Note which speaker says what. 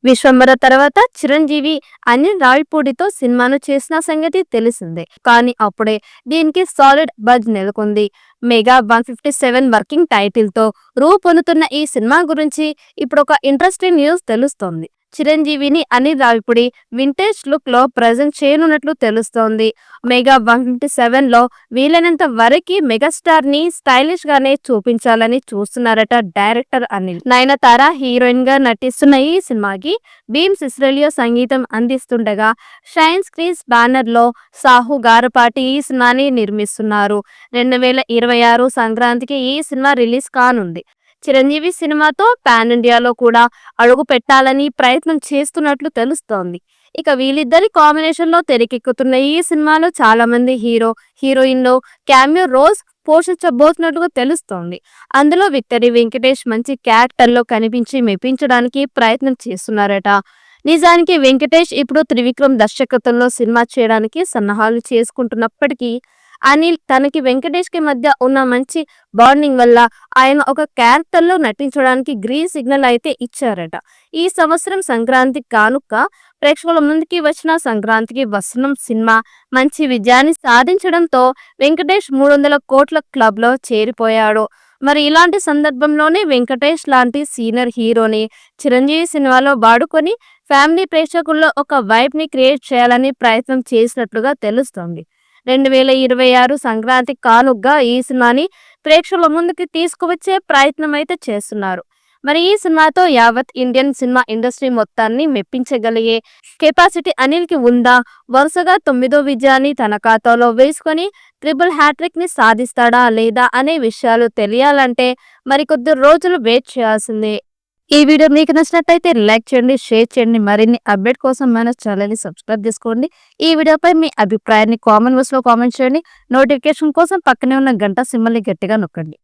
Speaker 1: విశ్వంబర తర్వాత చిరంజీవి అనిల్ రావిపూడితో సినిమాను చేసిన సంగతి తెలిసిందే. కానీ అప్పుడే దీనికి సాలిడ్ బజ్ నెలకొంది. మెగా 157 వర్కింగ్ టైటిల్ తో రూపొందుతున్న ఈ సినిమా గురించి ఇప్పుడు ఒక ఇంట్రెస్టింగ్ న్యూస్ తెలుస్తోంది. చిరంజీవిని అనిల్ రావిపూడి వింటేజ్ లుక్ లో ప్రజెంట్ చేయనున్నట్లు తెలుస్తోంది. మెగా 157 లో వీలైనంత వరకు మెగాస్టార్ ని స్టైలిష్ గానే చూపించాలని చూస్తున్నారట డైరెక్టర్ అనిల్. నయనతార హీరోయిన్ గా నటిస్తున్న ఈ సినిమాకి భీమ్ సిస్రెలియో సంగీతం అందిస్తుండగా షైన్ స్క్రీన్స్ బ్యానర్ లో సాహు గారపాటి ఈ సినిమాని నిర్మిస్తున్నారు. 2026 సంక్రాంతికి ఈ సినిమా రిలీజ్ కానుంది. చిరంజీవి సినిమాతో పాన్ ఇండియాలో కూడా అడుగు పెట్టాలని ప్రయత్నం చేస్తున్నట్లు తెలుస్తోంది. ఇక వీళ్ళిద్దరి కాంబినేషన్ లో తెరకెక్కుతున్న ఈ సినిమాలో చాలా మంది హీరోయిన్లు క్యామియో రోల్స్ పోషించబోతున్నట్టుగా తెలుస్తోంది. అందులో విక్టరీ వెంకటేష్ మంచి క్యారెక్టర్ లో కనిపించి మెప్పించడానికి ప్రయత్నం చేస్తున్నారట. నిజానికి వెంకటేష్ ఇప్పుడు త్రివిక్రమ్ దర్శకత్వంలో సినిమా చేయడానికి సన్నాహాలు చేసుకుంటున్నప్పటికీ అనిల్ తనకి వెంకటేష్ కి మధ్య ఉన్న మంచి బాండింగ్ వల్ల ఆయన ఒక క్యారెక్టర్ లో నటించడానికి గ్రీన్ సిగ్నల్ అయితే ఇచ్చారట. ఈ సంవత్సరం సంక్రాంతి కానుక ప్రేక్షకుల ముందుకి వచ్చిన సంక్రాంతికి వసనం సినిమా మంచి విజయాన్ని సాధించడంతో వెంకటేష్ 300 కోట్ల క్లబ్ లో చేరిపోయాడు. మరి ఇలాంటి సందర్భంలోనే వెంకటేష్ లాంటి సీనియర్ హీరోని చిరంజీవి సినిమాలో వాడుకొని ఫ్యామిలీ ప్రేక్షకుల్లో ఒక వైబ్ ని క్రియేట్ చేయాలని ప్రయత్నం చేసినట్లుగా తెలుస్తోంది. 2026 సంక్రాంతి కానుగ్గా ఈ సినిమాని ప్రేక్షకుల ముందుకి తీసుకువచ్చే ప్రయత్నం అయితే చేస్తున్నారు. మరి ఈ సినిమాతో యావత్ ఇండియన్ సినిమా ఇండస్ట్రీ మొత్తాన్ని మెప్పించగలిగే కెపాసిటీ అనిల్ కి ఉందా? వరుసగా 9వ విజయాన్ని తన ఖాతాలో వేసుకొని ట్రిపుల్ హ్యాట్రిక్ ని సాధిస్తాడా లేదా అనే విషయాలు తెలియాలంటే మరికొద్ది రోజులు వెయిట్ చేయాల్సిందే. ఈ వీడియో మీకు నచ్చినట్టయితే లైక్ చేయండి, షేర్ చేయండి. మరిన్ని అప్డేట్ కోసం మన ఛానల్ ని సబ్స్క్రైబ్ చేసుకోండి. ఈ వీడియోపై మీ అభిప్రాయాన్ని కామెంట్ బాక్స్ లో కామెంట్ చేయండి. నోటిఫికేషన్ కోసం పక్కనే ఉన్న గంట సింబల్ ని గట్టిగా నొక్కండి.